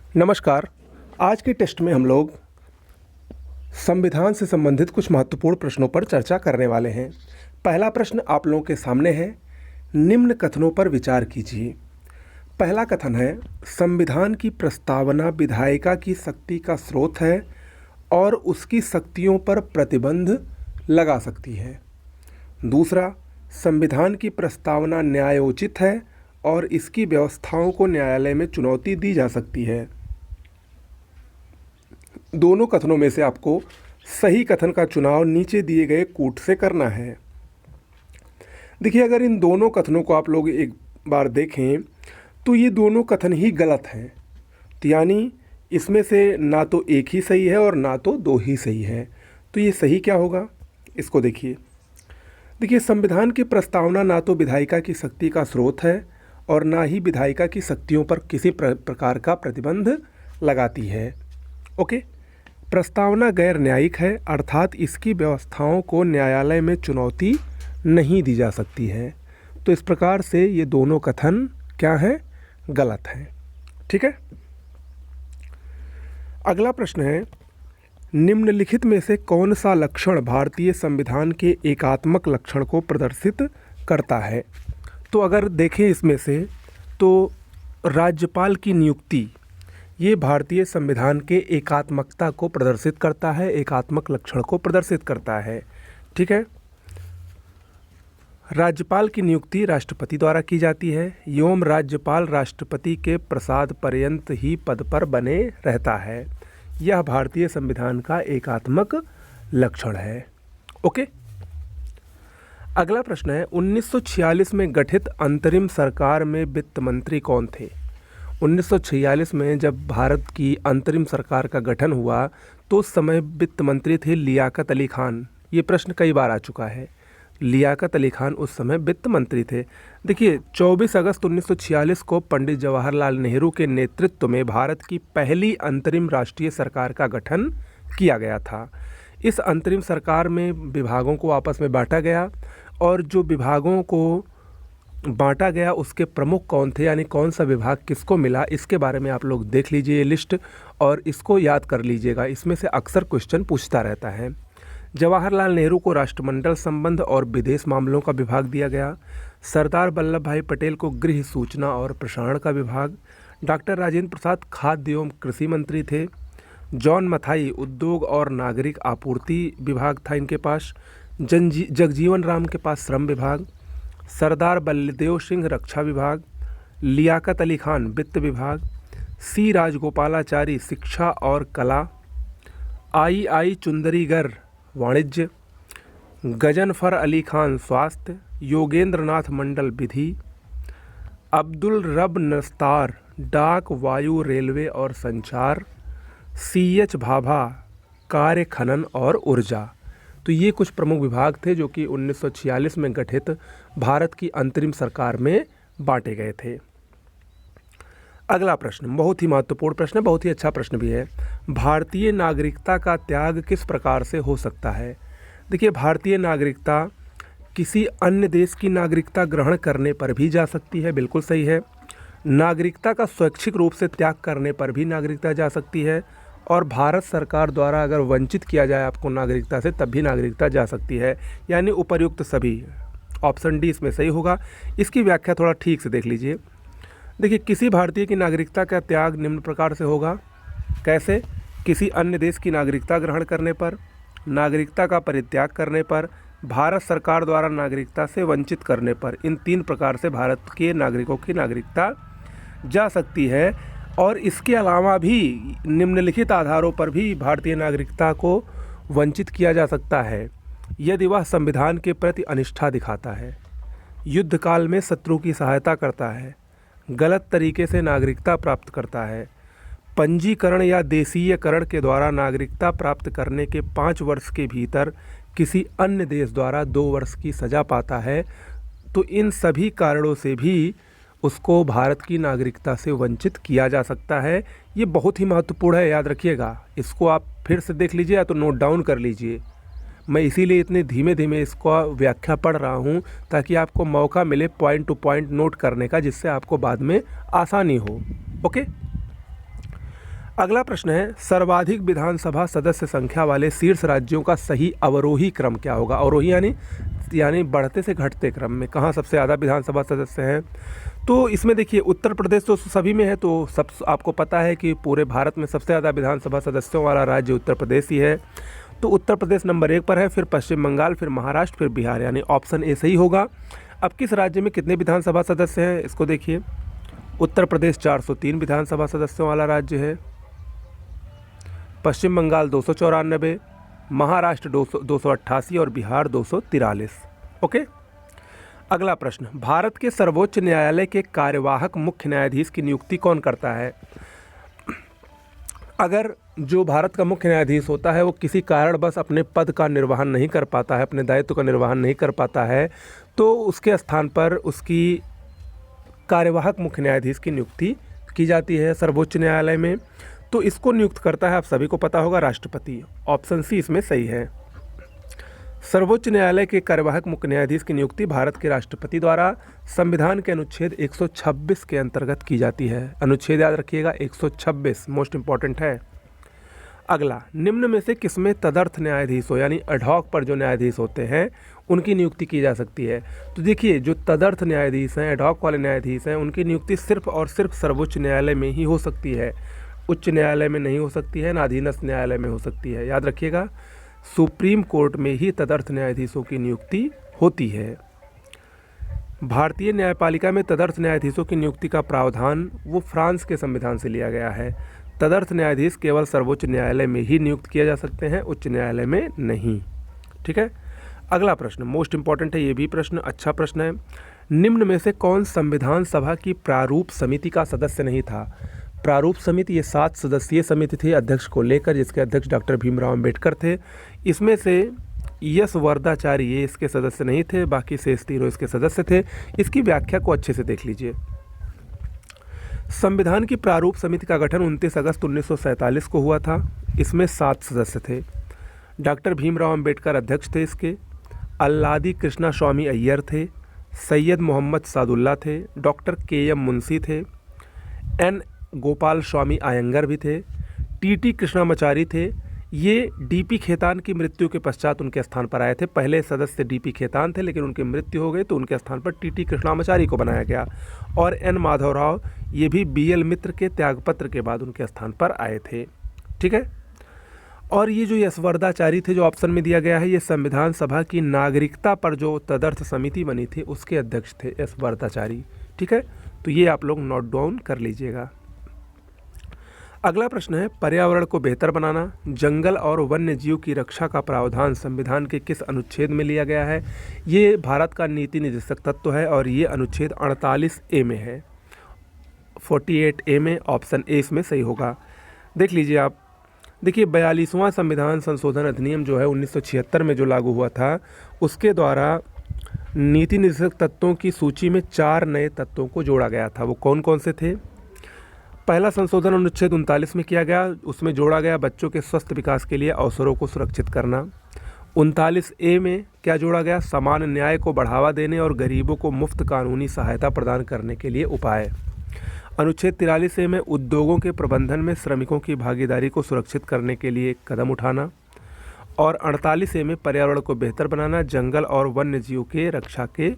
नमस्कार। आज के टेस्ट में हम लोग संविधान से संबंधित कुछ महत्वपूर्ण प्रश्नों पर चर्चा करने वाले हैं। पहला प्रश्न आप लोगों के सामने है, निम्न कथनों पर विचार कीजिए। पहला कथन है, संविधान की प्रस्तावना विधायिका की शक्ति का स्रोत है और उसकी शक्तियों पर प्रतिबंध लगा सकती है। दूसरा, संविधान की प्रस्तावना न्यायोचित है और इसकी व्यवस्थाओं को न्यायालय में चुनौती दी जा सकती है। दोनों कथनों में से आपको सही कथन का चुनाव नीचे दिए गए कूट से करना है। देखिए, अगर इन दोनों कथनों को आप लोग एक बार देखें तो ये दोनों कथन ही गलत हैं। तो यानी इसमें से ना तो एक ही सही है और ना तो दो ही सही है। तो ये सही क्या होगा, इसको देखिए, संविधान की प्रस्तावना ना तो विधायिका की शक्ति का स्रोत है और ना ही विधायिका की शक्तियों पर किसी प्रकार का प्रतिबंध लगाती है। ओके, प्रस्तावना गैर न्यायिक है, अर्थात इसकी व्यवस्थाओं को न्यायालय में चुनौती नहीं दी जा सकती है। तो इस प्रकार से ये दोनों कथन क्या हैं, गलत हैं। ठीक है। अगला प्रश्न है, निम्नलिखित में से कौन सा लक्षण भारतीय संविधान के एकात्मक लक्षण को प्रदर्शित करता है। तो अगर देखें इसमें से तो राज्यपाल की नियुक्ति ये भारतीय संविधान के एकात्मकता को प्रदर्शित करता है, एकात्मक लक्षण को प्रदर्शित करता है। ठीक है। राज्यपाल की नियुक्ति राष्ट्रपति द्वारा की जाती है एवं राज्यपाल राष्ट्रपति के प्रसाद पर्यंत ही पद पर बने रहता है। यह भारतीय संविधान का एकात्मक लक्षण है। ओके। अगला प्रश्न है, 1946 में गठित अंतरिम सरकार में वित्त मंत्री कौन थे। 1946 में जब भारत की अंतरिम सरकार का गठन हुआ तो उस समय वित्त मंत्री थे लियाकत अली खान। ये प्रश्न कई बार आ चुका है। लियाकत अली खान उस समय वित्त मंत्री थे। देखिए, 24 अगस्त 1946 को पंडित जवाहरलाल नेहरू के नेतृत्व में भारत की पहली अंतरिम राष्ट्रीय सरकार का गठन किया गया था। इस अंतरिम सरकार में विभागों को आपस में बांटा गया और जो विभागों को बांटा गया उसके प्रमुख कौन थे, यानी कौन सा विभाग किसको मिला, इसके बारे में आप लोग देख लीजिए ये लिस्ट और इसको याद कर लीजिएगा। इसमें से अक्सर क्वेश्चन पूछता रहता है। जवाहरलाल नेहरू को राष्ट्रमंडल संबंध और विदेश मामलों का विभाग दिया गया। सरदार वल्लभ भाई पटेल को गृह, सूचना और प्रसारण का विभाग। डॉक्टर राजेंद्र प्रसाद खाद्य एवं कृषि मंत्री थे। जॉन मथाई उद्योग और नागरिक आपूर्ति विभाग था इनके पास। जगजीवन राम के पास श्रम विभाग। सरदार बलदेव सिंह रक्षा विभाग। लियाकत अली खान वित्त विभाग। सी राजगोपालाचारी शिक्षा और कला। आई चुंदरीगर वाणिज्य। गजनफर अली खान स्वास्थ्य। योगेंद्र नाथ मंडल विधि। अब्दुल रब नस्तार डाक, वायु, रेलवे और संचार। CH भाभा कार्य, खनन और ऊर्जा। तो ये कुछ प्रमुख विभाग थे जो कि 1946 में गठित भारत की अंतरिम सरकार में बांटे गए थे। अगला प्रश्न बहुत ही महत्वपूर्ण प्रश्न है, बहुत ही अच्छा प्रश्न भी है। भारतीय नागरिकता का त्याग किस प्रकार से हो सकता है। देखिए, भारतीय नागरिकता किसी अन्य देश की नागरिकता ग्रहण करने पर भी जा सकती है, बिल्कुल सही है। नागरिकता का स्वैच्छिक रूप से त्याग करने पर भी नागरिकता जा सकती है और भारत सरकार द्वारा अगर वंचित किया जाए आपको नागरिकता से तब भी नागरिकता जा सकती है। यानी उपर्युक्त सभी, ऑप्शन डी इसमें सही होगा। इसकी व्याख्या थोड़ा ठीक से देख लीजिए। देखिए, किसी भारतीय की नागरिकता का त्याग निम्न प्रकार से होगा। कैसे? किसी अन्य देश की नागरिकता ग्रहण करने पर, नागरिकता का परित्याग करने पर, भारत सरकार द्वारा नागरिकता से वंचित करने पर। इन तीन प्रकार से भारत के नागरिकों की नागरिकता जा सकती है। और इसके अलावा भी निम्नलिखित आधारों पर भी भारतीय नागरिकता को वंचित किया जा सकता है यदि वह संविधान के प्रति अनिष्ठा दिखाता है, युद्ध काल में शत्रु की सहायता करता है, गलत तरीके से नागरिकता प्राप्त करता है, पंजीकरण या देशीयकरण के द्वारा नागरिकता प्राप्त करने के 5 वर्ष के भीतर किसी अन्य देश द्वारा 2 वर्ष की सज़ा पाता है। तो इन सभी कारणों से भी उसको भारत की नागरिकता से वंचित किया जा सकता है। ये बहुत ही महत्वपूर्ण है, याद रखिएगा। इसको आप फिर से देख लीजिए या तो नोट डाउन कर लीजिए। मैं इसीलिए इतने धीमे धीमे इसको व्याख्या पढ़ रहा हूँ ताकि आपको मौका मिले पॉइंट टू पॉइंट नोट करने का, जिससे आपको बाद में आसानी हो। ओके। अगला प्रश्न है, सर्वाधिक विधानसभा सदस्य संख्या वाले शीर्ष राज्यों का सही अवरोही क्रम क्या होगा? अवरोही यानी बढ़ते से घटते क्रम में कहाँ सबसे ज़्यादा विधानसभा सदस्य हैं? तो इसमें देखिए उत्तर प्रदेश तो सभी में है, तो सब आपको पता है कि पूरे भारत में सबसे ज़्यादा विधानसभा सदस्यों वाला राज्य उत्तर प्रदेश ही है। तो उत्तर प्रदेश नंबर 1 पर है, फिर पश्चिम बंगाल, फिर महाराष्ट्र, फिर बिहार, यानी ऑप्शन ए सही होगा। अब किस राज्य में कितने विधानसभा सदस्य हैं इसको देखिए। उत्तर प्रदेश 403 विधानसभा सदस्यों वाला राज्य है, पश्चिम बंगाल 294, महाराष्ट्र 288 और बिहार 243। ओके। अगला प्रश्न, भारत के सर्वोच्च न्यायालय के कार्यवाहक मुख्य न्यायाधीश की नियुक्ति कौन करता है? अगर जो भारत का मुख्य न्यायाधीश होता है वो किसी कारणवश अपने पद का निर्वहन नहीं कर पाता है, अपने दायित्व का निर्वहन नहीं कर पाता है, तो उसके स्थान पर उसकी कार्यवाहक मुख्य न्यायाधीश की नियुक्ति की जाती है सर्वोच्च न्यायालय में। तो इसको नियुक्त करता है, आप सभी को पता होगा, राष्ट्रपति। ऑप्शन सी इसमें सही है। सर्वोच्च न्यायालय के कार्यवाहक मुख्य न्यायाधीश की नियुक्ति भारत के राष्ट्रपति द्वारा संविधान के अनुच्छेद 126 के अंतर्गत की जाती है। अनुच्छेद याद रखिएगा, 126 मोस्ट इंपॉर्टेंट है। अगला, निम्न में से किसमें तदर्थ न्यायाधीश हो, यानी एडहॉक पर जो न्यायाधीश होते हैं उनकी नियुक्ति की जा सकती है? तो देखिए, जो तदर्थ न्यायाधीश हैं, एडहॉक वाले न्यायाधीश हैं, उनकी नियुक्ति सिर्फ और सिर्फ सर्वोच्च न्यायालय में ही हो सकती है। उच्च न्यायालय में नहीं हो सकती है, ना अधीनस्थ न्यायालय में हो सकती है। याद रखिएगा, सुप्रीम कोर्ट में ही तदर्थ न्यायाधीशों की नियुक्ति होती है। भारतीय न्यायपालिका में तदर्थ न्यायाधीशों की नियुक्ति का प्रावधान वो फ्रांस के संविधान से लिया गया है। तदर्थ न्यायाधीश केवल सर्वोच्च न्यायालय में ही नियुक्त किए जा सकते हैं, उच्च न्यायालय में नहीं। ठीक है। अगला प्रश्न मोस्ट इंपॉर्टेंट है, ये भी प्रश्न अच्छा प्रश्न है। निम्न में से कौन संविधान सभा की प्रारूप समिति का सदस्य नहीं था? प्रारूप समिति ये 7 सदस्यीय समिति थी अध्यक्ष को लेकर, जिसके अध्यक्ष डॉक्टर भीमराव अंबेडकर थे। इसमें से यस वर्दाचारी ये इसके सदस्य नहीं थे, बाकी शेष तीनों इसके सदस्य थे। इसकी व्याख्या को अच्छे से देख लीजिए। संविधान की प्रारूप समिति का गठन 29 अगस्त 1947 को हुआ था। इसमें 7 सदस्य थे। डॉक्टर भीमराव अंबेडकर अध्यक्ष थे इसके, अल्लादी कृष्णा स्वामी अय्यर थे, सैयद मोहम्मद सादुल्ला थे, डॉक्टर KM मुंशी थे, N गोपाल स्वामी आयंगर भी थे, TT कृष्णामाचारी थे। ये DP खेतान की मृत्यु के पश्चात उनके स्थान पर आए थे। पहले सदस्य DP खेतान थे, लेकिन उनकी मृत्यु हो गई तो उनके स्थान पर TT कृष्णामाचारी को बनाया गया। और N माधवराव ये भी BL मित्र के त्यागपत्र के बाद उनके स्थान पर आए थे। ठीक है। और ये जो यशवर्दाचारी थे, जो ऑप्शन में दिया गया है, ये संविधान सभा की नागरिकता पर जो तदर्थ समिति बनी थी उसके अध्यक्ष थे यशवर्दाचारी। ठीक है, तो ये आप लोग नोट डाउन कर लीजिएगा। अगला प्रश्न है, पर्यावरण को बेहतर बनाना, जंगल और वन्य जीव की रक्षा का प्रावधान संविधान के किस अनुच्छेद में लिया गया है? ये भारत का नीति निर्देशक तत्व है और ये अनुच्छेद 48A में है, 48A में। ऑप्शन ए इसमें सही होगा। देख लीजिए आप, देखिए 42वां संविधान संशोधन अधिनियम जो है 1976 में जो लागू हुआ था, उसके द्वारा नीति निर्देशक तत्वों की सूची में 4 नए तत्वों को जोड़ा गया था। वो कौन कौन से थे? पहला संशोधन अनुच्छेद 39 में किया गया, उसमें जोड़ा गया बच्चों के स्वस्थ विकास के लिए अवसरों को सुरक्षित करना। 39A में क्या जोड़ा गया? समान न्याय को बढ़ावा देने और गरीबों को मुफ्त कानूनी सहायता प्रदान करने के लिए उपाय। अनुच्छेद 43A में उद्योगों के प्रबंधन में श्रमिकों की भागीदारी को सुरक्षित करने के लिए कदम उठाना। और 48A में पर्यावरण को बेहतर बनाना, जंगल और वन्य जीव के रक्षा के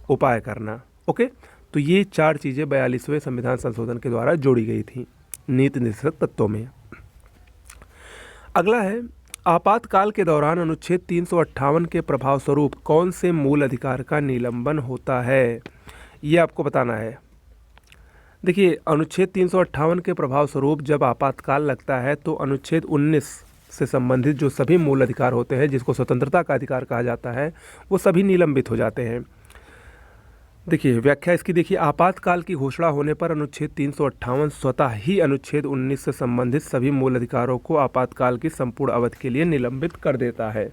उपाय करना। ओके, तो ये 4 चीज़ें 42वें संविधान संशोधन के द्वारा जोड़ी गई थी नीति निर्देशक तत्वों में। अगला है, आपातकाल के दौरान अनुच्छेद 358 के प्रभाव स्वरूप कौन से मूल अधिकार का निलंबन होता है? ये आपको बताना है। देखिए, अनुच्छेद 358 के प्रभाव स्वरूप जब आपातकाल लगता है तो अनुच्छेद 19 से संबंधित जो सभी मूल अधिकार होते हैं, जिसको स्वतंत्रता का अधिकार कहा जाता है, वो सभी निलंबित हो जाते हैं। देखिए व्याख्या इसकी देखिए, आपातकाल की घोषणा होने पर अनुच्छेद 358 स्वतः ही अनुच्छेद 19 से संबंधित सभी मूल अधिकारों को आपातकाल की संपूर्ण अवधि के लिए निलंबित कर देता है।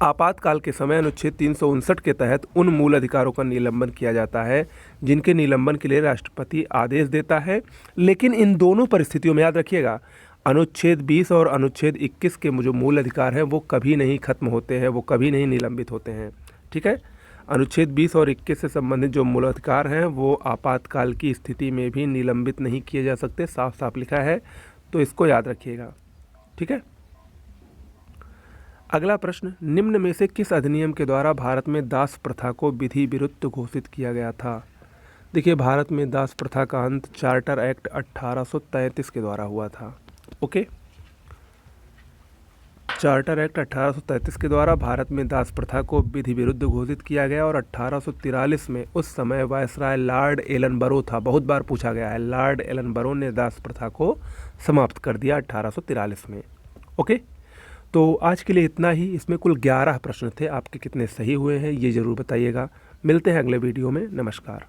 आपातकाल के समय अनुच्छेद 359 के तहत उन मूल अधिकारों का निलंबन किया जाता है जिनके निलंबन के लिए राष्ट्रपति आदेश देता है। लेकिन इन दोनों परिस्थितियों में याद रखिएगा, अनुच्छेद 20 और अनुच्छेद 21 के जो मूल अधिकार हैं वो कभी नहीं खत्म होते हैं, वो कभी नहीं निलंबित होते हैं। ठीक है, अनुच्छेद 20 और 21 से संबंधित जो मूल अधिकार हैं वो आपातकाल की स्थिति में भी निलंबित नहीं किए जा सकते, साफ साफ लिखा है, तो इसको याद रखिएगा। ठीक है। अगला प्रश्न, निम्न में से किस अधिनियम के द्वारा भारत में दास प्रथा को विधि विरुद्ध घोषित किया गया था? देखिए, भारत में दास प्रथा का अंत चार्टर एक्ट 1833 के द्वारा हुआ था। ओके, चार्टर एक्ट 1833 के द्वारा भारत में दास प्रथा को विधि विरुद्ध घोषित किया गया और 1843 में उस समय वायसराय लॉर्ड एलनबरो था, बहुत बार पूछा गया है, लॉर्ड एलनबरो ने दास प्रथा को समाप्त कर दिया 1843 में। ओके, तो आज के लिए इतना ही। इसमें कुल 11 प्रश्न थे, आपके कितने सही हुए हैं ये ज़रूर बताइएगा। मिलते हैं अगले वीडियो में। नमस्कार।